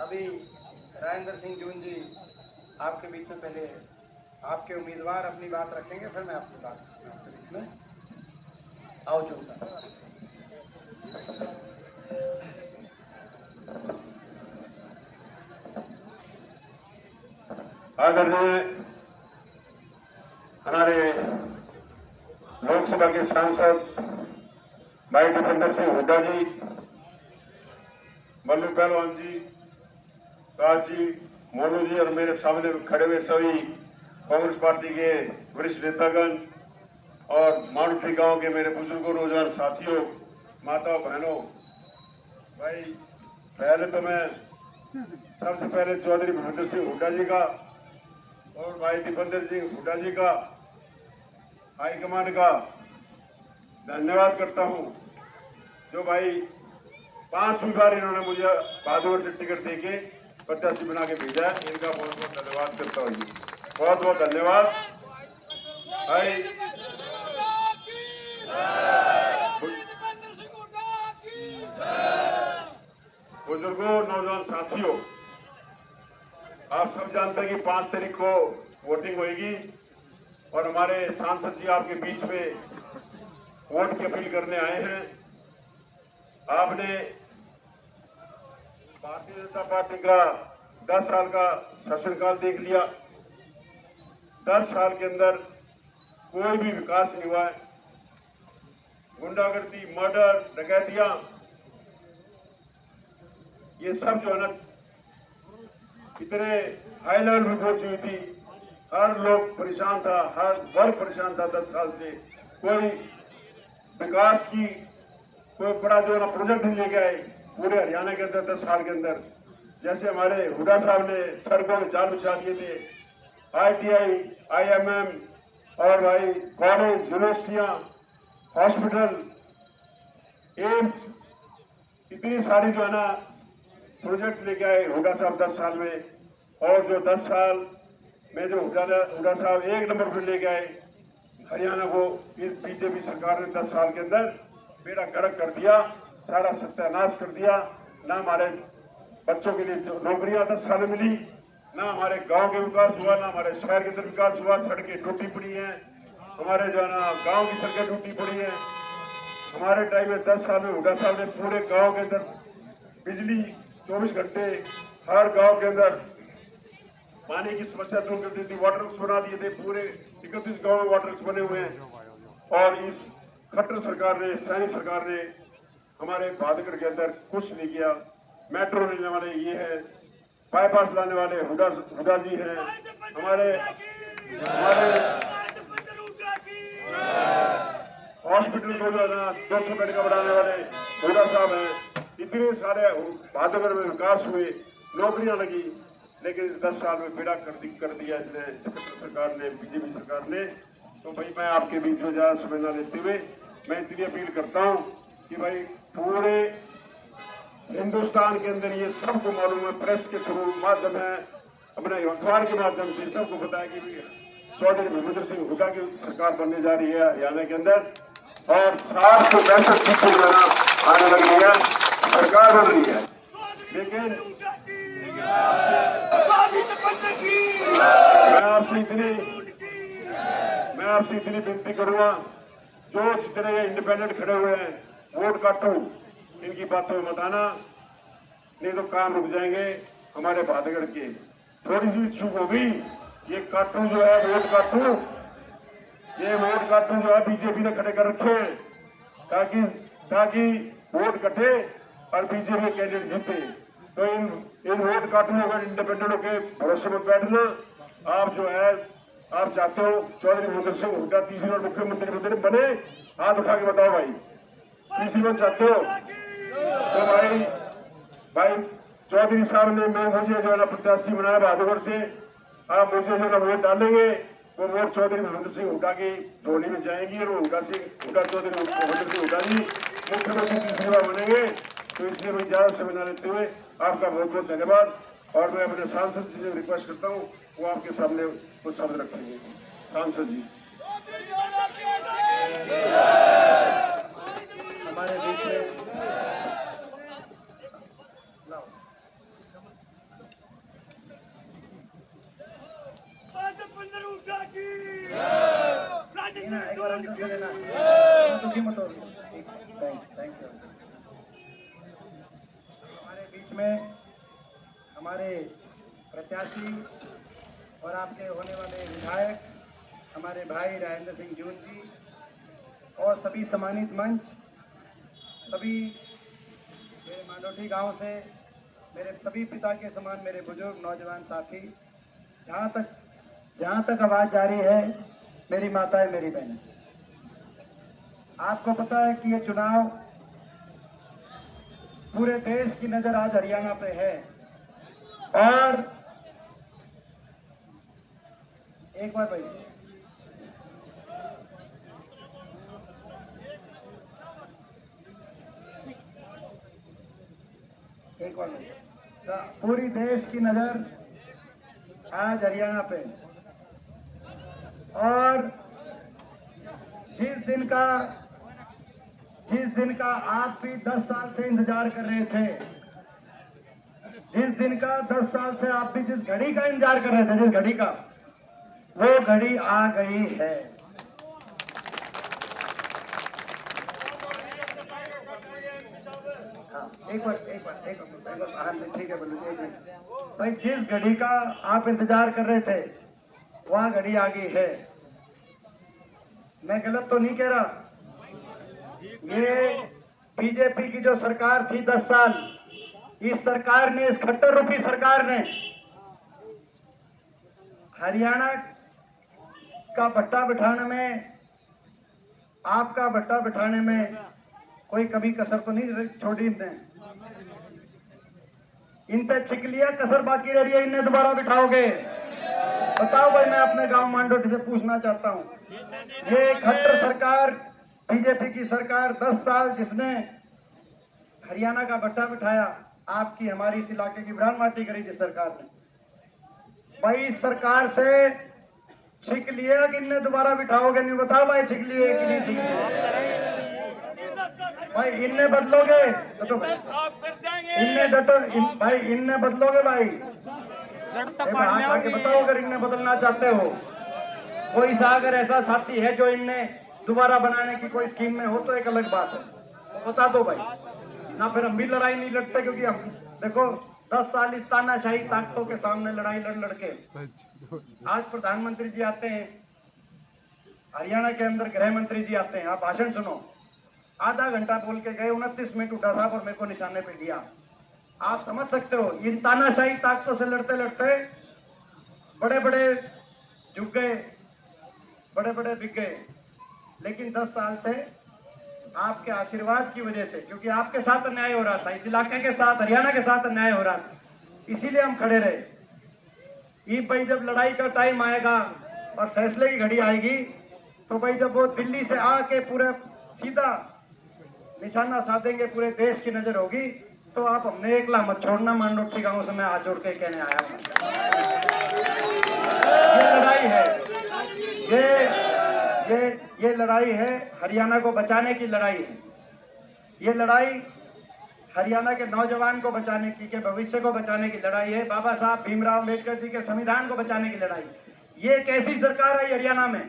अभी राजेंद्र सिंह जून जी आपके बीच में पहले आपके उम्मीदवार अपनी बात रखेंगे, फिर मैं अपनी बात रखूंगा आपके बीच में। आओ जून साहब। आदरणीय हमारे लोकसभा के सांसद भाई दीपेंद्र सिंह हुड्डा जी, मल्लू पहलवान जी, काश जी, मोनू जी और मेरे सामने खड़े हुए सभी कांग्रेस पार्टी के वरिष्ठ नेतागण और मानूपी गांव के मेरे बुजुर्गों, नौजवान साथियों, माताओं, बहनों, भाई पहले तो मैं सबसे पहले चौधरी भूपेंद्र सिंह हुड्डा जी का और भाई दीपेंद्र सिंह हुड्डा जी का हाईकमान का धन्यवाद करता हूं, जो भाई 5वीं बार इन्होंने मुझे बहादुर से टिकट देके प्रत्याशी बना के भेजा है। इनका बहुत बहुत धन्यवाद करता हूँ। बहुत बहुत धन्यवाद भाई। बुजुर्गों, नौजवान साथियों, आप सब जानते हैं कि 5 तारीख को वोटिंग होगी और हमारे सांसद जी आपके बीच में वोट की अपील करने आए हैं। आपने भारतीय जनता पार्टी का 10 साल का शासनकाल देख लिया। 10 साल के अंदर कोई भी विकास नहीं हुआ है। गुंडागर्दी, मर्डर, डकैतियां, ये सब जो है ना इतने हाई लेवल में पहुंची हुई थी। हर लोग परेशान था, हर वर्ग परेशान था। 10 साल से कोई विकास की कोई बड़ा जो है ना प्रोजेक्ट नहीं लेके आए पूरे हरियाणा के अंदर 10 साल के अंदर। जैसे हमारे हुड्डा साहब ने सड़कों में जाल बिछा दिए थे, ITI, IMM और भाई कॉलेज, यूनिवर्सिटियां, हॉस्पिटल, एम्स, इतनी सारी जो है ना प्रोजेक्ट लेके आए हुड्डा साहब 10 साल में। और जो 10 साल में जो हुड्डा साहब 1 नंबर पर लेके आए हरियाणा को, इस बीजेपी सरकार ने 10 साल के अंदर बेड़ा गर्क कर दिया, सारा सत्यानाश कर दिया। ना हमारे बच्चों के लिए नौकरियां 10 साल में मिली, ना हमारे गांव के विकास हुआ, ना हमारे शहर के अंदर विकास हुआ। सड़कें टूटी पड़ी हैं, हमारे जो है ना गांव की सड़कें टूटी पड़ी हैं। हमारे टाइम में 10 साल में हुड्डा साहब ने पूरे गांव के अंदर बिजली 24 घंटे, हर गांव के अंदर पानी की समस्या दूर कर दी थी। वाटर वर्क्स बना दिए थे, पूरे 31 गांव में वाटर वर्क्स बने हुए हैं। और इस खट्टर सरकार ने, सैनी सरकार ने हमारे भादगढ़ के अंदर कुछ नहीं किया। मेट्रो लेने वाले ये है, बाईपास लाने वाले हुड्डा जी हैं, हमारे हॉस्पिटल को जो है ना 200 बेड का बनाने वाले हुड्डा साहब हैं। इतने सारे भादगढ़ में विकास हुए, नौकरियां लगी, लेकिन इस 10 साल में बेड़ा कर दिया इसने सरकार ने, बीजेपी सरकार ने। तो भाई मैं आपके बीच में ज्यादा समय न लेते हुए मैं इतनी अपील करता हूं कि भाई पूरे हिंदुस्तान के अंदर ये सबको मालूम है, प्रेस के थ्रू माध्यम है, अपने अखबार के माध्यम से सबको पता है कि चौधरी भूपेंद्र सिंह हुड्डा की सरकार बनने जा रही है हरियाणा के अंदर। और 60 से 65 सीटें आने लग रही है, सरकार बन रही है। लेकिन मैं आपसे इतनी विनती करूंगा, जो जितने इंडिपेंडेंट खड़े हुए हैं, वोट काटू, इनकी बातों में मत आना, नहीं तो काम रुक जाएंगे हमारे भादगढ़ के। थोड़ी सी चूक होगी, ये काटू जो है वोट काटू, ये वोट काटू जो है बीजेपी ने खड़े कर रखे हैं ताकि वोट कटे और बीजेपी कैंडिडेट जीते। तो इन वोट काटू अगर इंडिपेंडेंटों के भरोसे में बैठना, आप जो है आप चाहते हो चौधरी भूपेंद्र सिंह हुड्डा तीसरी बार मुख्यमंत्री बने, हाथ उठा के बताओ भाई, तीसरी बार चाहते हो? तो भाई चौधरी साहब ने मुझे जो है ना प्रत्याशी बनाया बहादुर से, आप मुझे जो है वोट डालेंगे, वो वोट चौधरी भूपेंद्र सिंह हुड्डा की झोली में जाएंगी और चौधरी भूपेंद्र सिंह हुड्डा जी मुख्यमंत्री तीसरी बार बनेंगे। तो इसलिए मैं ज्यादा समय न लेते हुए आपका बहुत बहुत धन्यवाद। और मैं अपने सांसद जी से रिक्वेस्ट करता हूँ, वो आपके सामने कुछ शब्द रखेंगे। सांसद जी हमारे बीच में मुझे देना दुखी मत हो। Thank you. हमारे बीच में हमारे प्रत्याशी और आपके होने वाले विधायक हमारे भाई राजेंद्र सिंह जून जी और सभी सम्मानित मंच, सभी मेरे मांडोठी गांव से मेरे सभी पिता के समान मेरे बुजुर्ग नौजवान साथी, जहां तक आवाज जा रही है, मेरी माताएं, मेरी बहनें, आपको पता है कि ये चुनाव पूरे देश की नजर आज हरियाणा पे है। और एक बार भाई, एक बार भाई, पूरी देश की नजर आज हरियाणा पे, और जिस दिन का आप भी 10 साल से इंतजार कर रहे थे, जिस दिन का 10 साल से आप भी जिस घड़ी का इंतजार कर रहे थे, जिस घड़ी का, वो घड़ी आ गई है। हाँ, एक बार हाँ ठीक है, बोलो भाई, जिस घड़ी का आप इंतजार कर रहे थे, वहां घड़ी आ गई है। मैं गलत तो नहीं कह रहा। ये बीजेपी की जो सरकार थी 10 साल, इस सरकार ने, इस खट्टर रूपी सरकार ने हरियाणा का भट्टा बिठाने में, आपका भट्टा बिठाने में कोई कभी कसर तो नहीं छोड़ी इनने। इन पे छिक लिया, कसर बाकी रह रही है, इन्हें दोबारा बिठाओगे? बताओ भाई, मैं अपने गांव मांडोठी से पूछना चाहता हूं, ये खट्टर सरकार, बीजेपी की सरकार 10 साल जिसने हरियाणा का भट्टा बिठाया, आपकी हमारी इस इलाके की ब्रांड माटी करी जिस सरकार ने, भाई इस सरकार से छिक लिया कि इन्हें दोबारा बिठाओगे? नहीं, बताओ भाई, छिक लिए कि नहीं छिक लिए? भाई इन्हें बदलोगे तो इन्हें डटो, भाई इन्हें बदलोगे भाई? आके बताओ अगर इन्हें बदलना चाहते हो। कोई सा अगर ऐसा साथी है जो इन्हें दोबारा बनाने की कोई स्कीम में हो तो एक अलग बात है, तो बता दो भाई, ना फिर हम भी लड़ाई नहीं लड़ते, क्योंकि हम देखो 10 साल इस तानाशाही ताकतों के सामने लड़ाई लड़ के आज प्रधानमंत्री जी आते हैं, हरियाणा के अंदर गृह मंत्री जी आते हैं, आप भाषण सुनो, आधा घंटा बोल के गए, 29 मिनट उठा साहब और मेरे को निशाने पे लिया। आप समझ सकते हो, इन तानाशाही ताकतों से लड़ते लड़ते बड़े बड़े झुक गए, बड़े बड़े बिक गए। लेकिन 10 साल से आपके आशीर्वाद की वजह से, क्योंकि आपके साथ अन्याय हो रहा था, इस इलाके के साथ, हरियाणा के साथ अन्याय हो रहा था, इसीलिए हम खड़े रहे। ये भाई जब लड़ाई का टाइम आएगा और फैसले की घड़ी आएगी, तो भाई जब वो दिल्ली से आके पूरा सीधा निशाना साधेंगे, पूरे देश की नजर होगी, तो आप हमने एकला मत छोड़ना। मांडोठी गांव से मैं हाथ जोड़ के कहने आया हूं, ये लड़ाई है, ये लड़ाई है, हरियाणा को बचाने की लड़ाई है। ये लड़ाई हरियाणा के नौजवान को बचाने की, के भविष्य को बचाने की लड़ाई है। बाबा साहब भीमराव अम्बेडकर जी के संविधान को बचाने की लड़ाई। ये एक ऐसी सरकार आई हरियाणा में,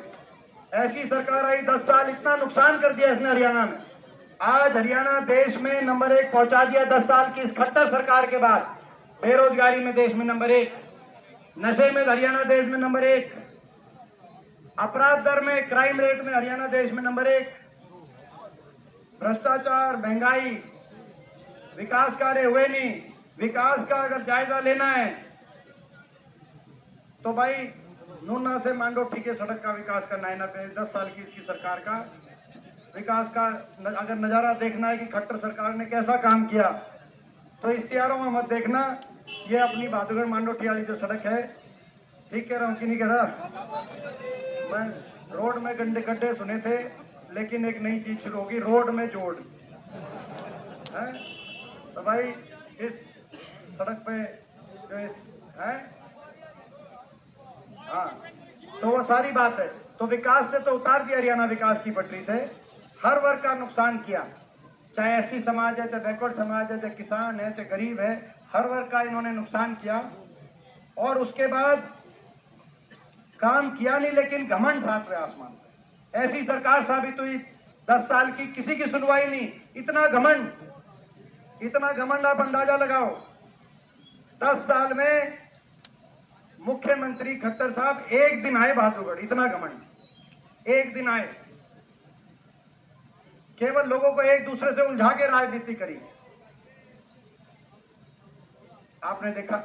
ऐसी सरकार आई, 10 साल इतना नुकसान कर दिया इसने हरियाणा में। आज हरियाणा देश में नंबर 1 पहुंचा दिया 10 साल की इस खट्टर सरकार के बाद। बेरोजगारी में देश में नंबर 1, नशे में हरियाणा देश में नंबर 1, अपराध दर में, क्राइम रेट में हरियाणा देश में नंबर 1, भ्रष्टाचार, महंगाई, विकास कार्य हुए नहीं। विकास का अगर जायजा लेना है तो भाई नूना से मांडोठी के सड़क का विकास करना है ना, 10 साल की इसकी सरकार का विकास का अगर नजारा देखना है कि खट्टर सरकार ने कैसा काम किया, तो इश्तिहारों में मत देखना। ये अपनी बहादुरगढ़ मांडोठी वाली जो सड़क है, ठीक कह रहा हूँ कि नहीं कह रहा मैं? रोड में गड्ढे सुने थे, लेकिन एक नई चीज शुरू होगी, रोड में जोड़ है। तो भाई इस सड़क पे जो है, हाँ, तो वो सारी बात है। तो विकास से तो उतार दिया हरियाणा, विकास की पटरी से हर वर्ग का नुकसान किया, चाहे एससी समाज है, चाहे बैकवर्ड समाज है, चाहे किसान है, चाहे गरीब है, हर वर्ग का इन्होंने नुकसान किया। और उसके बाद काम किया नहीं, लेकिन घमंड 7वें आसमान पे। ऐसी सरकार साबित हुई 10 साल की, किसी की सुनवाई नहीं। इतना घमंड आप अंदाजा लगाओ। 10 साल में मुख्यमंत्री खट्टर साहब एक दिन आए बहादुरगढ़, इतना घमंड। एक दिन आए, केवल लोगों को एक दूसरे से उलझा के राजनीति करी। आपने देखा,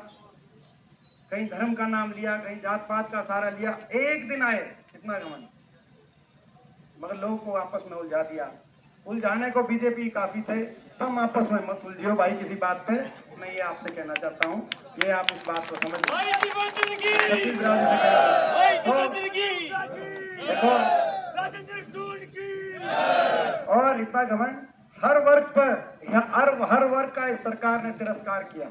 कहीं धर्म का नाम लिया, कहीं जात पात का सहारा लिया, एक दिन आए, इतना घमंड। मगर लोगों को आपस में उलझा दिया। उलझाने को बीजेपी काफी थे, हम आपस में मत उलझियो भाई किसी बात पे। मैं ये आपसे कहना चाहता हूँ, ये आप इस बात को समझ देखो। और इतना घमंड हर वर्ग पर, हर वर्ग का इस सरकार ने तिरस्कार किया।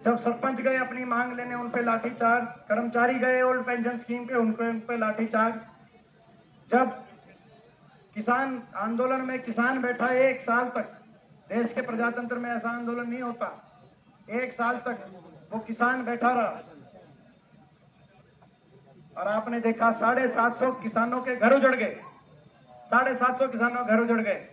जब सरपंच गए अपनी मांग लेने, उन पे लाठीचार्ज। कर्मचारी गए ओल्ड पेंशन स्कीम पे, उन पे लाठीचार्ज। जब किसान आंदोलन में किसान बैठा 1 साल तक, देश के प्रजातंत्र में ऐसा आंदोलन नहीं होता, 1 साल तक वो किसान बैठा रहा। और आपने देखा 750 किसानों के घर उजड़ गए, 750 किसानों के घर उजड़ गए।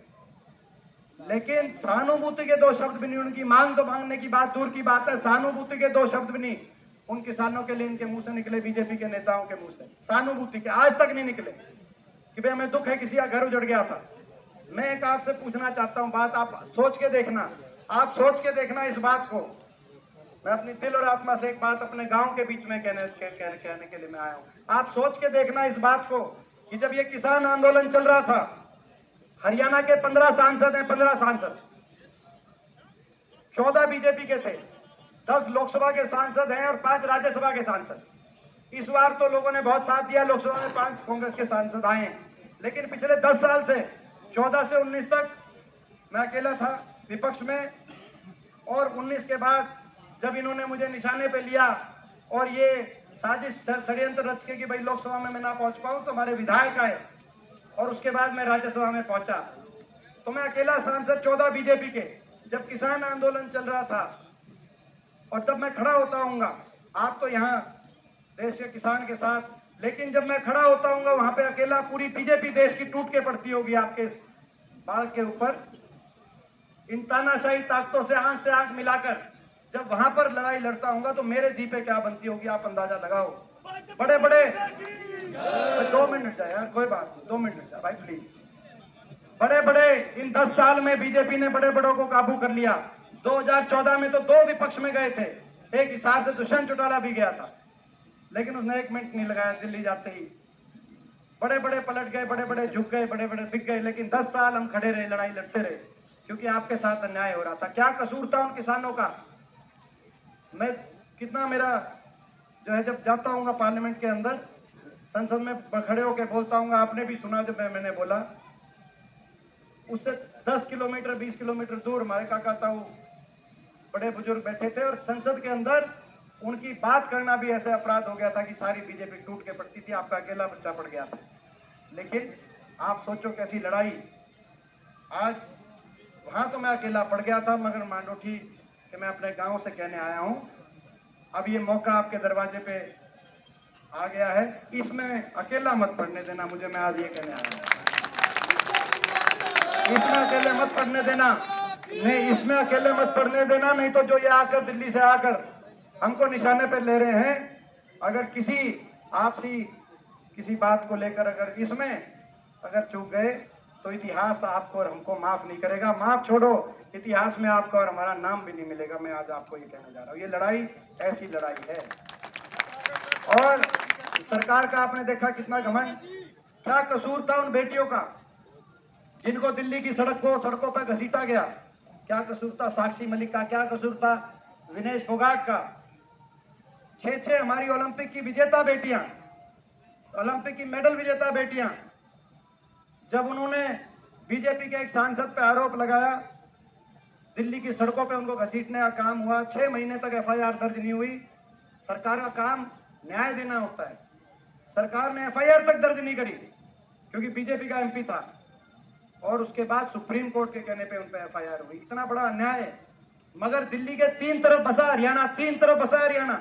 लेकिन सहानुभूति के 2 शब्द भी नहीं, उनकी मांग तो मांगने की बात दूर की बात है, सहानुभूति के 2 शब्द भी नहीं उन किसानों के लिए इनके मुंह से निकले, बीजेपी के नेताओं के मुंह से। सहानुभूति के आज तक नहीं निकले कि भाई हमें दुख है किसी का घर उजड़ गया था। मैं एक आपसे पूछना चाहता हूं बात, आप सोच के देखना, आप सोच के देखना इस बात को। मैं अपनी दिल और आत्मा से एक बात अपने गांव के बीच में कहने के लिए मैं आया हूं। आप सोच के देखना इस बात को कि जब ये किसान आंदोलन चल रहा था, हरियाणा के 15 सांसद हैं, 15 सांसद, 14 बीजेपी के थे, 10 लोकसभा के सांसद हैं और 5 राज्यसभा के सांसद। इस बार तो लोगों ने बहुत साथ दिया, लोकसभा में 5 कांग्रेस के सांसद आए हैं। लेकिन पिछले 10 साल से 14 से 19 तक मैं अकेला था विपक्ष में। और 19 के बाद जब इन्होंने मुझे निशाने पे लिया और ये साजिश षड्यंत्र रच के कि भाई लोकसभा में मैं ना पहुंच पाऊं, तो हमारे विधायक आए और उसके बाद मैं राज्यसभा में पहुंचा। तो मैं अकेला सांसद 14 बीजेपी के, जब किसान आंदोलन चल रहा था, और तब मैं खड़ा होता हूँगा। आप तो यहाँ देश के किसान के साथ, लेकिन जब मैं खड़ा होता हूँगा वहां पे अकेला, पूरी बीजेपी देश की टूट के पड़ती होगी आपके इस बाल के ऊपर। इन तानाशाही ताकतों से आंख मिलाकर जब वहां पर लड़ाई लड़ता हूँगा तो मेरे जी पे क्या बनती होगी आप अंदाजा लगाओ। बड़े 2 मिनट जाए यार, कोई बात नहीं, 2 मिनट जाए भाई प्लीज। बड़े इन 10 साल में बीजेपी ने बड़ों को काबू कर लिया। 2014 में तो 2 विपक्ष में गए थे, एक हिसार से दुष्यंत चौटाला भी गया था, लेकिन उसने 1 मिनट नहीं लगाया। दिल्ली जाते ही बड़े पलट गए, बड़े झुक गए, बड़े बिक गए। लेकिन 10 साल हम खड़े रहे, लड़ाई लड़ते रहे, क्योंकि आपके साथ अन्याय हो रहा था। क्या कसूर था उन किसानों का? मैं कितना मेरा जो है, जब जाता हूँ पार्लियामेंट के अंदर, संसद में खड़े होकर बोलता हूँ, आपने भी सुना जब मैंने बोला, उससे 10 किलोमीटर 20 किलोमीटर दूर हमारे काका ताऊ बड़े बुजुर्ग बैठे थे, और संसद के अंदर उनकी बात करना भी ऐसे अपराध हो गया था कि सारी बीजेपी टूट के पड़ती थी, आपका अकेला बच्चा पड़ गया था। लेकिन आप सोचो कैसी लड़ाई। आज वहां तो मैं अकेला पड़ गया था, मगर मांडोठी कि मैं अपने गांव से कहने आया हूं, अब ये मौका आपके दरवाजे पे आ गया है, इसमें अकेला मत पड़ने देना मुझे। मैं आज ये कहने आया हूं, इसमें अकेले मत पड़ने देना, नहीं इसमें अकेले मत पड़ने देना। नहीं तो जो ये आकर दिल्ली से आकर हमको निशाने पे ले रहे हैं, अगर किसी आपसी किसी बात को लेकर अगर इसमें अगर चूक गए तो इतिहास आपको और हमको माफ नहीं करेगा। माफ छोड़ो, इतिहास में आपका और हमारा नाम भी नहीं मिलेगा। मैं आज आपको ये कहना चाह रहा हूँ, ये लड़ाई ऐसी लड़ाई है। और सरकार का आपने देखा कितना घमंड। क्या कसूर था उन बेटियों का जिनको दिल्ली की सड़कों पर घसीटा गया? क्या कसूर था साक्षी मलिक का? क्या कसूर था विनेश फोगाट का? 6 हमारी ओलंपिक की विजेता बेटियां, ओलंपिक की मेडल विजेता बेटियां, जब उन्होंने बीजेपी के एक सांसद पे आरोप लगाया, दिल्ली की सड़कों पे उनको घसीटने का काम हुआ, 6 महीने तक एफआईआर दर्ज नहीं हुई। सरकार का काम न्याय देना होता है, सरकार ने एफआईआर तक दर्ज नहीं करी क्योंकि बीजेपी का एमपी था, और उसके बाद सुप्रीम कोर्ट के कहने पे उन पे एफआईआर हुई। इतना बड़ा अन्याय है। मगर दिल्ली के 3 तरफ बसा हरियाणा, 3 तरफ बसा हरियाणा,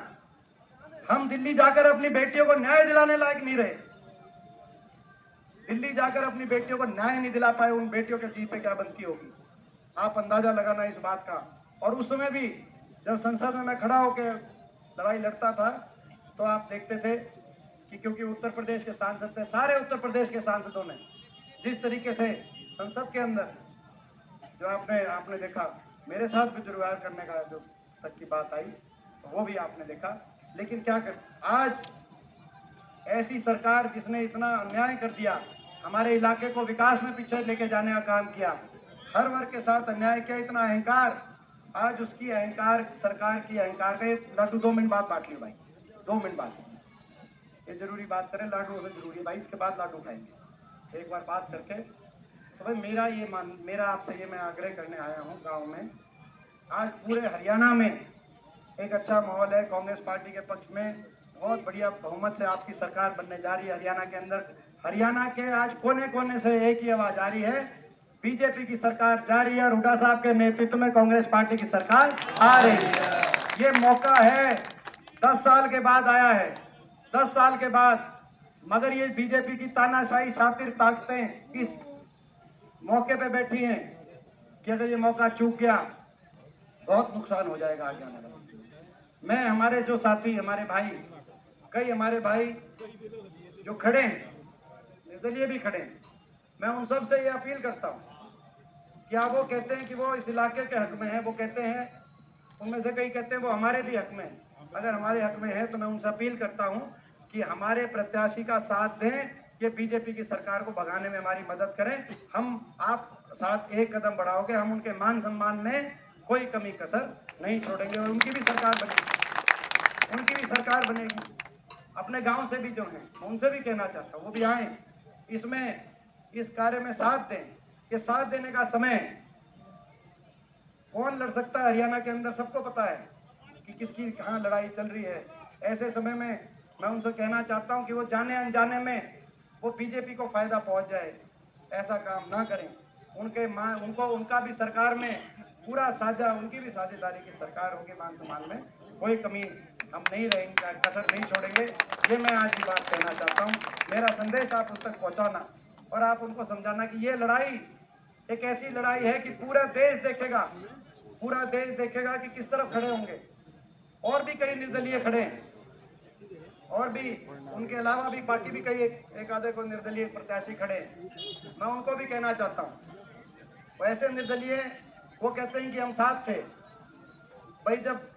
हम दिल्ली जाकर अपनी बेटियों को न्याय दिलाने लायक नहीं रहे। दिल्ली जाकर अपनी बेटियों को न्याय नहीं दिला पाए, उन बेटियों के जी पे क्या बनती होगी, आप अंदाजा लगाना इस बात का। और उस समय भी जब संसद में मैं खड़ा होकर लड़ाई लड़ता था तो आप देखते थे कि क्योंकि उत्तर प्रदेश के सांसद थे, सारे उत्तर प्रदेश के सांसदों ने जिस तरीके से संसद के अंदर जो आपने देखा, मेरे साथ भी दुर्व्यवहार करने का जो तक की बात आई तो वो भी आपने देखा। लेकिन क्या कर, आज ऐसी सरकार जिसने इतना अन्याय कर दिया, हमारे इलाके को विकास में पीछे लेके जाने का काम किया, हर वर्ग के साथ अन्याय किया, इतना अहंकार, आज उसकी अहंकार, सरकार की अहंकार का लाडू 2 मिनट बाद बांट लियो भाई, 2 मिनट बाद ये जरूरी बात करें, लाडू हमें जरूरी है भाई, इसके बाद लाडू खाएंगे एक बार बात करके। तो भाई मेरा आपसे ये मैं आग्रह करने आया हूँ, गांव में आज पूरे हरियाणा में एक अच्छा माहौल है, कांग्रेस पार्टी के पक्ष में बहुत बढ़िया बहुमत से आपकी सरकार बनने जा रही है हरियाणा के अंदर। हरियाणा के आज कोने कोने से एक ही आवाज आ रही है, बीजेपी की सरकार जा रही है और हुड्डा साहब के नेतृत्व में कांग्रेस पार्टी की सरकार आ रही है। ये मौका है, 10 साल के बाद आया है, 10 साल के बाद, मगर ये बीजेपी की तानाशाही शातिर ताकतें इस मौके पे बैठी हैं कि अगर ये मौका चूक गया बहुत नुकसान हो जाएगा आगे आने वाले। मैं, हमारे जो साथी, हमारे भाई, कई हमारे भाई जो खड़े हैं, निर्दलीय भी खड़े हैं, मैं उन सब से ये अपील करता हूँ कि आप, वो कहते हैं कि वो इस इलाके के हक में है, वो कहते हैं, उनमें से कई कहते हैं वो हमारे भी हक में है, अगर हमारे हक में है तो मैं उनसे अपील करता हूँ कि हमारे प्रत्याशी का साथ दें, ये बीजेपी की सरकार को भगाने में हमारी मदद करें। हम आप साथ एक कदम बढ़ाओगे, हम उनके मान सम्मान में कोई कमी कसर नहीं छोड़ेंगे और उनकी भी सरकार बनेगी, उनकी भी सरकार बनेगी। अपने गांव से भी जो हैं उनसे भी कहना चाहता हूँ वो भी आए इसमें, इस कार्य में साथ दें। ये साथ देने का समय, कौन लड़ सकता है हरियाणा के अंदर, सबको पता है कि किसकी कहाँ लड़ाई चल रही है। ऐसे समय में मैं उनसे कहना चाहता हूं कि वो जाने अनजाने में वो बीजेपी को फायदा पहुंच जाए, ऐसा काम ना करें। उनको उनका भी सरकार में पूरा साझा, उनकी भी साझेदारी की सरकार होगी, मान सम्मान में कोई कमी हम नहीं रहेंगे, कसर नहीं छोड़ेंगे। ये मैं आज की बात कहना चाहता हूँ। मेरा संदेश आप उस तक पहुँचाना और आप उनको समझाना कि ये लड़ाई एक ऐसी लड़ाई है कि पूरा देश देखेगा, पूरा देश देखेगा कि किस तरफ खड़े होंगे। और भी कई निर्दलीय खड़े हैं, और भी उनके अलावा भी बाकी भी कई एक आधे को निर्दलीय प्रत्याशी खड़े हैं। मैं उनको भी कहना चाहता हूँ, वैसे निर्दलीय वो कहते हैं कि हम साथ थे, भाई जब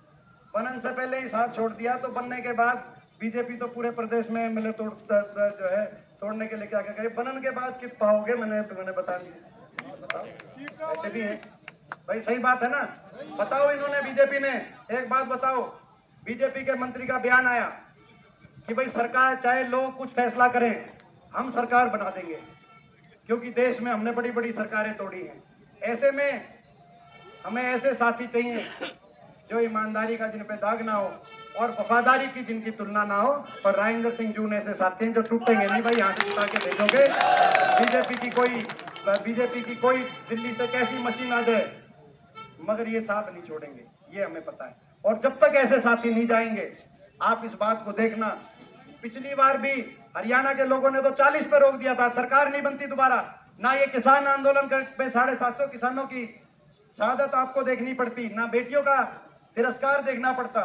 बनन से पहले ही साथ छोड़ दिया तो बनने के बाद बीजेपी तो पूरे प्रदेश में एमएलए तोड़ने के लिए क्या क्या करे, बनन के बाद कित पाओगे, मैंने बता दिया। ऐसे भी है भाई, सही बात है ना, बताओ इन्होंने, बीजेपी ने एक बात बताओ, बीजेपी के मंत्री का बयान आया कि भाई सरकार चाहे लोग कुछ फैसला करें, हम सरकार बना देंगे, क्योंकि देश में हमने बड़ी बड़ी सरकारें तोड़ी हैं। ऐसे में हमें ऐसे साथी चाहिए जो ईमानदारी का, जिन पे दाग ना हो और वफादारी की जिनकी तुलना ना हो। और राजेंद्र सिंह जून ऐसे साथी हैं जो टूटेंगे नहीं भाई, यहाँ से उठा के भेजोगे। बीजेपी की कोई दिल्ली से कैसी मशीन आ जाए मगर ये साथ नहीं छोड़ेंगे, ये हमें पता है। और जब तक ऐसे साथी नहीं जाएंगे, आप इस बात को देखना, पिछली बार भी हरियाणा के लोगों ने तो 40 पे रोक दिया था, सरकार नहीं बनती दोबारा। ना ये किसान आंदोलन पे 750 किसानों की शहादत आपको देखनी पड़ती, ना बेटियों का तिरस्कार देखना पड़ता,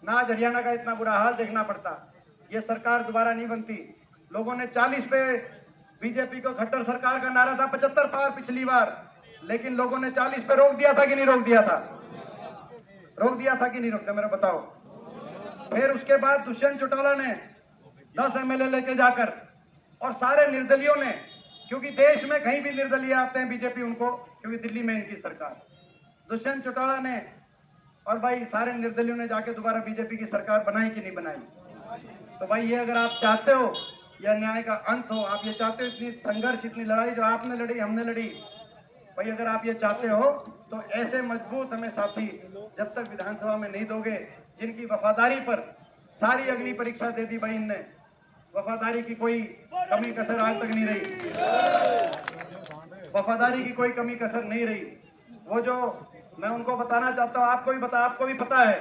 ना आज हरियाणा का इतना बुरा हाल देखना पड़ता। ये सरकार दोबारा नहीं बनती। लोगों ने 40 पे बीजेपी को खट्टर सरकार का नारा था, 75 पार पिछली बार, लेकिन लोगों ने 40 पे रोक दिया था कि नहीं रोक दिया था? रोक दिया था कि नहीं रोक दिया, मेरा बताओ। फिर उसके बाद दुष्यंत चौटाला ने 10 एमएलए लेके जाकर, और सारे निर्दलियों ने, क्योंकि देश में कहीं भी निर्दलीय आते हैं बीजेपी उनको, क्योंकि दिल्ली में इनकी सरकार, दुष्यंत चौटाला ने और भाई सारे निर्दलियों ने जाके दोबारा बीजेपी की सरकार बनाई कि नहीं बनाई? तो भाई ये अगर आप चाहते हो यह न्याय का अंत हो, आप ये चाहते हो इतनी संघर्ष, इतनी लड़ाई जो आपने लड़ी, हमने लड़ी, भाई अगर आप ये चाहते हो तो ऐसे मजबूत हमें साथी जब तक विधानसभा में नहीं दोगे, जिनकी वफादारी पर सारी अग्नि परीक्षा दे दी भाई इनने, वफादारी की कोई कमी कसर आज तक नहीं रही, वफादारी की कोई कमी कसर नहीं रही। वो जो मैं उनको बताना चाहता हूँ, आपको भी पता है,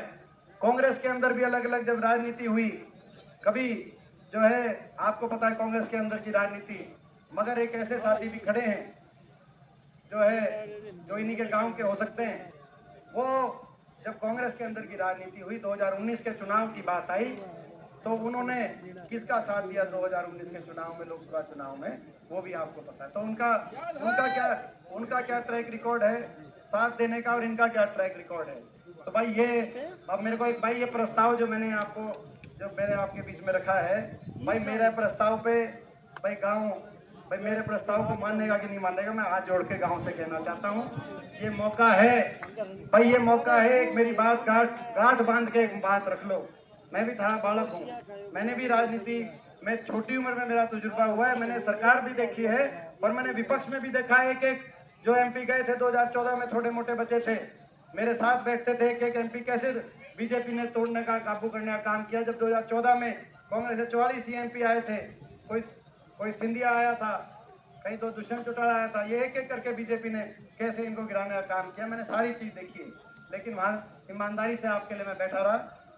कांग्रेस के अंदर भी अलग अलग जब राजनीति हुई, कभी जो है आपको पता है कांग्रेस के अंदर की राजनीति, मगर एक ऐसे साथी भी खड़े हैं जो इन्हीं के गांव के हो सकते हैं। वो जब कांग्रेस के अंदर की राजनीति हुई, 2019 के चुनाव की बात आई, तो उन्होंने किसका साथ दिया 2019 के चुनाव में, लोकसभा चुनाव में, वो भी आपको पता है। तो उनका क्या ट्रैक रिकॉर्ड है साथ देने का, और इनका क्या ट्रैक रिकॉर्ड है। तो भाई ये अब मेरे को एक भाई ये प्रस्ताव जो मैंने आपके बीच में रखा है, भाई मेरे प्रस्ताव पे भाई मेरे प्रस्ताव को मानेगा कि नहीं मानेगा, मैं हाथ जोड़ के गांव से कहना चाहता हूँ। ये मौका है भाई, ये मौका है। एक मेरी बात गांठ बांध के एक बात रख लो। मैं भी था बालक हूँ, मैंने भी राजनीति में छोटी उम्र में मेरा तजुर्बा हुआ है। मैंने सरकार भी देखी है और मैंने विपक्ष में भी देखा है। एक जो एमपी गए थे 2014 में, थोड़े मोटे बच्चे थे, मेरे साथ बैठते थे। एक एमपी कैसे बीजेपी ने तोड़ने का, काबू करने का काम किया। जब 2014 में कांग्रेस से 44 एमपी आए थे, कोई सिंधिया आया था, कहीं तो दुष्यंत चौटाला आया था, ये एक एक करके बीजेपी ने कैसे इनको गिराने का काम किया, मैंने सारी चीज देखी है। लेकिन वहां ईमानदारी से आपके लिए मैं बैठा रहा।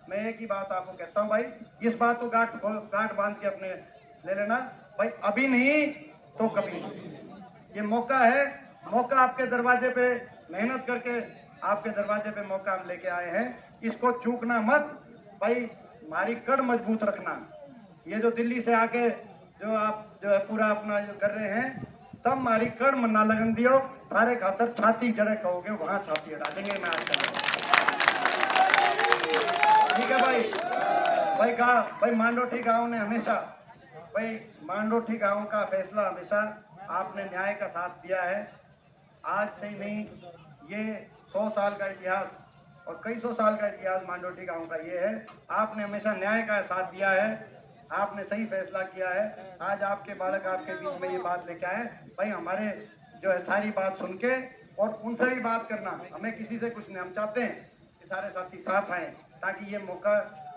मैं एक ही बात आपको कहता हूं भाई, इस बात को गांठ बांध के अपने ले लेना भाई, अभी नहीं तो कभी नहीं। ये मौका है, मौका आपके दरवाजे पे, मेहनत करके आपके दरवाजे पे मौका हम लेके आए हैं, इसको चूकना मत भाई। हमारी कड़ मजबूत रखना। ये जो दिल्ली से आके आप जो है पूरा अपना जो कर रहे हैं, तब हमारी कड़ मना लगन दियो, थारे खातर छाती जड़े कहोगे वहां छाती अड़ा देंगे। मैं आज ठीक है भाई मांडोठी गांव ने हमेशा, भाई मांडोठी गांव का फैसला हमेशा आपने न्याय का साथ दिया है। आज से ही नहीं, ये 100 साल का इतिहास और कई सौ साल का इतिहास मांडोठी गांव का ये है। आपने हमेशा न्याय का साथ दिया है, आपने सही फैसला किया है। आज आपके बालक आपके बीच में ये बात लेके आए भाई, हमारे जो है सारी बात सुन के और उनसे भी बात करना, हमें किसी से कुछ नहीं, हम चाहते हैं कि सारे साथी साथ आए ताकि ये मौका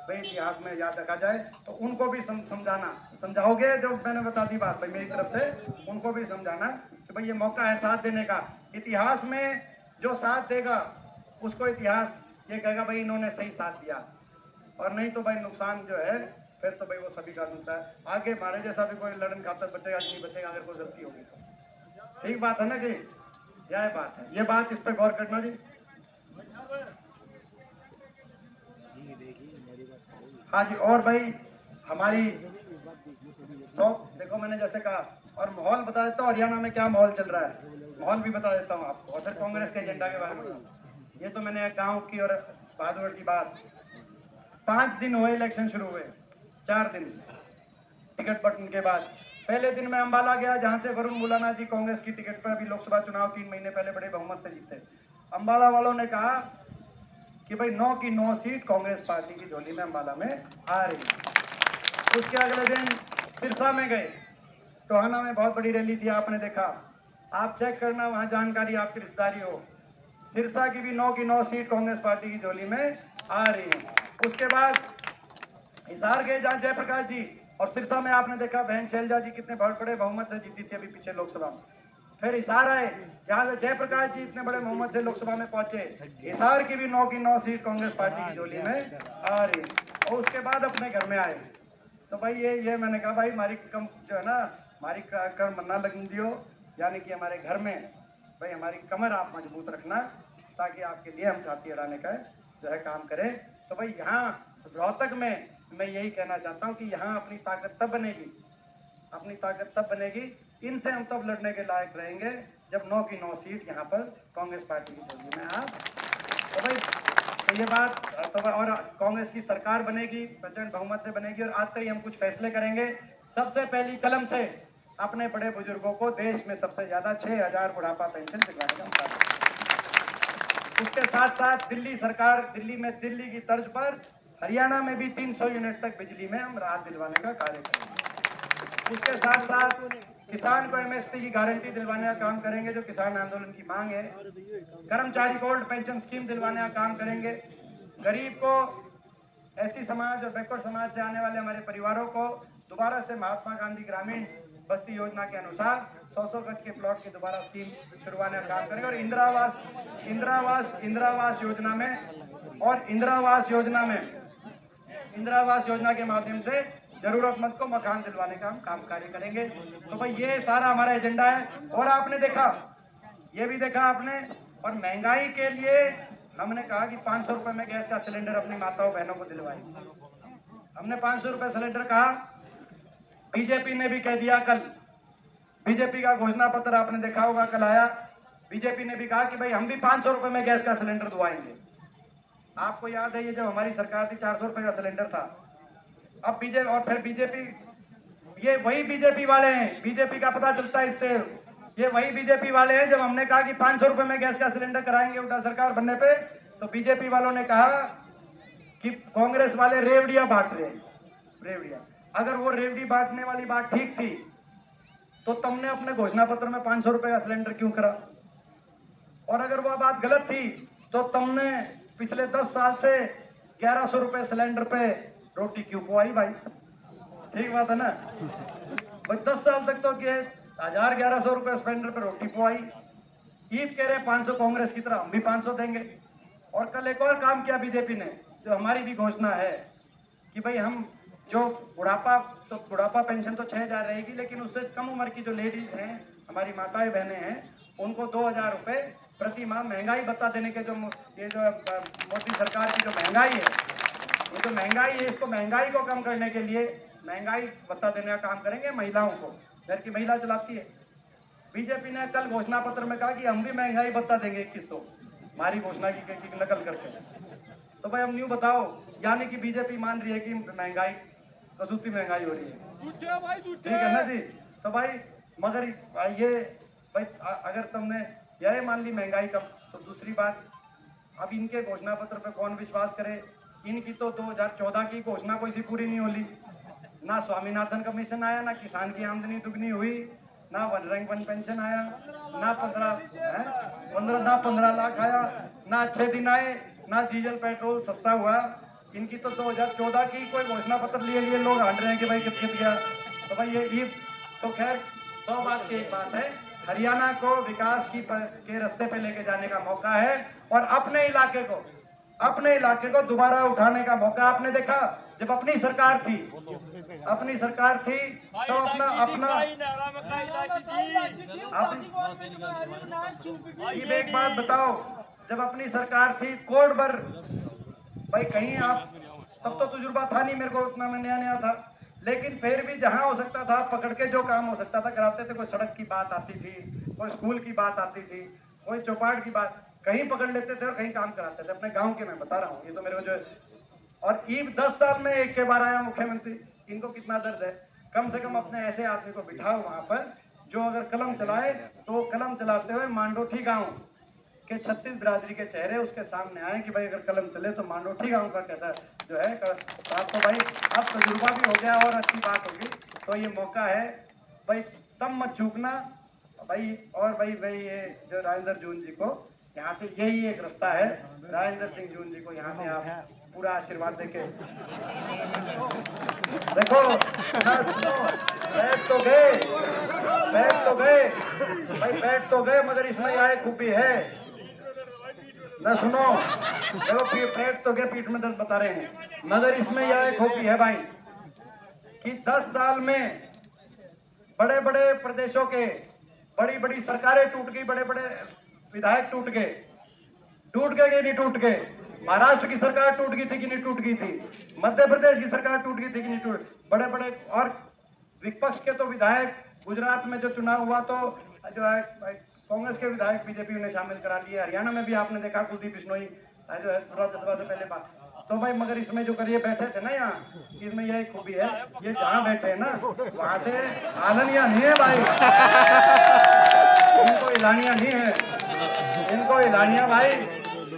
भाई इतिहास में याद रखा जाए। तो उनको भी समझाओगे जो मैंने बता दी बात भाई मेरी तरफ से, उनको भी समझाना कि भाई ये मौका है साथ देने का। इतिहास में जो साथ देगा उसको इतिहास ये कहेगा भाई इन्होंने सही साथ दिया, और नहीं तो भाई नुकसान जो है फिर तो भाई वो सभी का मिलता है। आगे हमारे जैसा भी कोई लड़न खाता बचेगा कि नहीं बचेगा अगर कोई गलती होगी तो। ठीक बात है ना जी, यह बात है, ये बात इस पर गौर करना जी। हाँ जी, और भाई हमारी तो देखो मैंने जैसे कहा, और माहौल बता देता हूँ हरियाणा में क्या माहौल चल रहा है, माहौल भी बता देता हूँ आपको, और फिर कांग्रेस के एजेंडा के बारे में। ये तो मैंने गांव की और बहादुर की बात। 5 दिन हुए इलेक्शन शुरू हुए, 4 दिन टिकट बटन के बाद। पहले दिन मैं अंबाला गया जहां से वरुण मुलाना जी कांग्रेस की टिकट पर अभी लोकसभा चुनाव 3 महीने पहले बड़े बहुमत से जीते। अंबाला वालों ने कहा कि भाई 9 की 9 सीट कांग्रेस पार्टी की झोली में अंबाला में आ रही। उसके अगले दिन सिरसा में गए, टोहाना में बहुत बड़ी रैली थी, आपने देखा, आप चेक करना वहां जानकारी आपकी रिश्तेदारी हो। सिरसा की भी 9 की 9 सीट कांग्रेस पार्टी की झोली में आ रही है। उसके बाद हिसार गए जहां जयप्रकाश जी, और सिरसा में आपने देखा बहन शैलजा जी कितने बहुत बड़े बहुमत से जीती थी अभी पीछे लोकसभा में। फिर हिसार आए जहां से जयप्रकाश जी इतने बड़े बहुमत से लोकसभा में पहुंचे। हिसार की भी 9 की 9 सीट कांग्रेस पार्टी की झोली में आ रही, और उसके बाद अपने घर में आए। तो भाई ये मैंने कहा भाई हमारी कम जो है ना, हमारी कर मन्ना लगन दियो, यानी कि हमारे घर में भाई हमारी कमर आप मजबूत रखना, ताकि आपके लिए हम छाती अड़ाने का जो है काम करें। तो भाई यहाँ रोहतक में मैं यही कहना चाहता हूँ कि यहाँ अपनी ताकत तब बनेगी, इनसे हम तब लड़ने के लायक रहेंगे जब 9 की 9 सीट यहाँ पर कांग्रेस पार्टी की झोली में आप। तो भाई तो ये बात तो, और कांग्रेस की सरकार बनेगी, प्रचंड बहुमत से बनेगी, और आते ही हम कुछ फैसले करेंगे। सबसे पहली कलम से अपने बड़े बुजुर्गों को देश में सबसे ज्यादा 6,000 बुढ़ापा पेंशन दिलवाने का मुकाबला। उसके साथ साथ दिल्ली में की तर्ज पर हरियाणा में भी 300 यूनिट तक बिजली में हम राहत दिलवाने का कार्य करेंगे। उसके साथ साथ किसान को एमएसपी की गारंटी दिलवाने का काम करेंगे, जो किसान आंदोलन की मांग है। कर्मचारी गोल्ड पेंशन स्कीम दिलवाने का काम करेंगे। गरीब को, एससी समाज और बैकवर्ड समाज से आने वाले हमारे परिवारों को दोबारा से महात्मा गांधी ग्रामीण बस्ती योजना के अनुसार 100 गज के प्लॉट की दोबारा स्कीम शुरुआने का काम करेंगे। और इंदिरावास योजना के माध्यम से जरूरतमंद को मकान दिलवाने का हम काम कार्य करेंगे। तो भाई ये सारा हमारा एजेंडा है। और आपने देखा, ये भी देखा आपने, और महंगाई के लिए हमने कहा कि 500 रुपए में गैस का सिलेंडर अपनी माताओं बहनों को दिलवाएंगे। हमने 500 रुपए सिलेंडर कहा, बीजेपी ने भी कह दिया कल, बीजेपी का घोषणा पत्र आपने देखा होगा कल आया, बीजेपी ने भी कहा कि भाई हम भी 500 रुपए में गैस का सिलेंडर दिलवाएंगे। आपको याद है ये जब हमारी सरकार थी 400 रुपए का सिलेंडर था। अब बीजेपी, और फिर बीजेपी, ये वही बीजेपी वाले हैं, बीजेपी का पता चलता है इससे, ये वही बीजेपी वाले हैं जब हमने कहा कि 500 रुपए में गैस का सिलेंडर कराएंगे उल्टा सरकार बनने पे, तो बीजेपी वालों ने कहा कि कांग्रेस वाले रेवड़ियां बांट रहे हैं। रेवड़ियां, अगर वो रेवड़ी बांटने वाली बात ठीक थी तो तुमने अपने घोषणा पत्र में 500 रुपए का सिलेंडर क्यों करा? और अगर वो बात गलत थी तो तुमने पिछले 10 साल से 1100 रुपए सिलेंडर पे रोटी क्यों पवाई भाई? ठीक बात है ना भाई? 10 साल तक तो 1100 रुपए सिलेंडर पे रोटी पवाई। ईद कह रहे 500 कांग्रेस की तरह हम भी 500 देंगे। और कल एक और काम किया बीजेपी ने, जो हमारी भी घोषणा है कि भाई हम जो बुढ़ापा पेंशन तो 6000 रहेगी, लेकिन उससे कम उम्र की जो लेडीज हैं, हमारी माताएं बहनें हैं, उनको 2000 रुपए प्रति माह महंगाई भत्ता देने के, जो ये जो मोदी सरकार की जो महंगाई है, ये जो महंगाई है, इसको महंगाई को कम करने के लिए महंगाई भत्ता देने का काम करेंगे महिलाओं को। घर की महिला चलाती है। बीजेपी ने कल घोषणा पत्र में कहा कि हम भी महंगाई भत्ता देंगे 2100, हमारी घोषणा की नकल करके। तो भाई हम न्यू बताओ, यानी कि बीजेपी मान रही है कि महंगाई कसूती महंगाई हो रही है। ठीक है ना जी? तो भाई मगर ये भाई अगर तुमने यह मान ली महंगाई कम, तो दूसरी बात, अब इनके घोषणा पत्र पे कौन विश्वास करे? इनकी तो 2014 की घोषणा कोई सी पूरी नहीं होली। ना स्वामीनाथन कमीशन आया, ना किसान की आमदनी दुगनी हुई, ना वन रैंक वन पेंशन आया, ना 15 लाख आया, ना अच्छे दिन आए, ना डीजल पेट्रोल सस्ता हुआ। इनकी तो 2014 की कोई घोषणा पत्र लिए लोग हांड रहे हैं कि भाई कित गया। तो भाई ये तो खैर 100 बात की एक बात है, हरियाणा को विकास के रास्ते पे लेके जाने का मौका है, और अपने इलाके को दोबारा उठाने का मौका। आपने देखा जब अपनी सरकार थी तो एक बात बताओ, जब अपनी सरकार थी कोड पर, भाई कहीं आप, तब तो तजुर्बा था नहीं मेरे को उतना, मैं नया था, लेकिन फिर भी जहां हो सकता था पकड़ के जो काम हो सकता था कराते थे। कोई सड़क की बात आती थी, कोई स्कूल की बात आती थी, कोई चौपाट की बात, कहीं पकड़ लेते थे और कहीं काम कराते थे। अपने गांव के मैं बता रहा हूँ, ये तो मेरे को जो, और ईब 10 साल में एक के बार आया मुख्यमंत्री। इनको कितना दर्द है? कम से कम अपने ऐसे आदमी को बिठाओ वहां पर जो अगर कलम चलाए तो कलम चलाते हुए मांडोठी गांव के 36 बिरादरी के चेहरे उसके सामने आए कि भाई अगर कलम चले तो मांडोठी गांव का कैसा जो है। आपको भाई अब तजुर्बा भी हो गया और अच्छी बात होगी, तो ये मौका है भाई, तब मत चूकना भाई। और भाई ये जो राजेंद्र जून जी को यहाँ से यही एक रास्ता है, राजेंद्र सिंह जून जी को यहाँ से आप पूरा आशीर्वाद देके देखो बैठ तो गए मगर इसमें यह खूबी है ना, सुनो चलो बैठ तो गए, पीठ में दर्द बता रहे हैं, मगर इसमें यह खूबी है भाई कि 10 साल में बड़े बड़े प्रदेशों के बड़ी बड़ी सरकारें टूट गई, बड़े बड़े विधायक टूट गए कि नहीं टूट गए? महाराष्ट्र की सरकार टूट गई थी कि नहीं टूट गई थी? मध्य प्रदेश की सरकार टूट गई थी कि नहीं टूट? बड़े बड़े और विपक्ष के तो विधायक, गुजरात में जो चुनाव हुआ तो जो है कांग्रेस के विधायक बीजेपी ने शामिल करा लिए। हरियाणा में भी आपने देखा कुलदीप बिश्नोई जो है 16 से पहले बात। तो भाई मगर इसमें जो करिए बैठे थे ना यहाँ, इसमें यही खूबी है, ये जहाँ बैठे हैं ना वहां से आलनिया नहीं है भाई, इनको हिलानिया नहीं है, इनको हिलानिया भाई,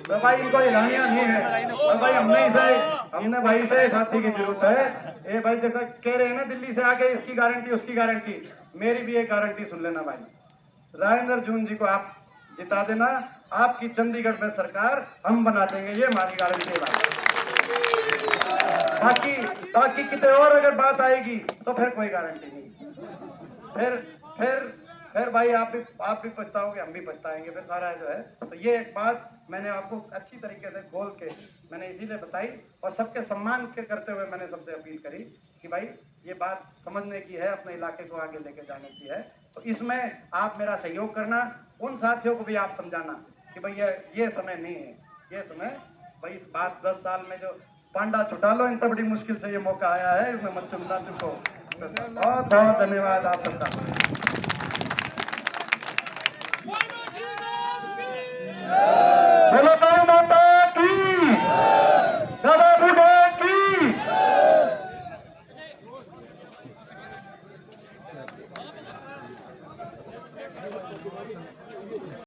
तो भाई इनको हिलानिया नहीं है। और भाई हमने भाई से साथी की जरूरत है। ये भाई देखो कह रहे हैं ना दिल्ली से आके इसकी गारंटी उसकी गारंटी, मेरी भी एक गारंटी सुन लेना भाई, राजेंद्र जून जी को आप जिता देना, आपकी चंडीगढ़ में सरकार हम बना देंगे, ये हमारी गारंटी है भाई। बाकी कितने और अगर बात आएगी तो फिर कोई गारंटी नहीं। फिर फिर भाई आप भी पछताओगे, हम भी पछताएंगे, फिर सारा जो है। तो ये एक बात मैंने आपको अच्छी तरीके से खोल के मैंने इसीलिए बताई, और सबके सम्मान के करते हुए मैंने सबसे अपील करी कि भाई ये बात समझने की है, अपने इलाके को आगे लेके जाने की है। तो इसमें आप मेरा सहयोग करना, उन साथियों को भी आप समझाना कि भैया ये समय नहीं है, ये समय भाई इस बात 10 साल में जो पांडा छुटा लो, इतना बड़ी मुश्किल से ये मौका आया है, इसमें मत चुनना चुको। बहुत बहुत धन्यवाद आप सबका।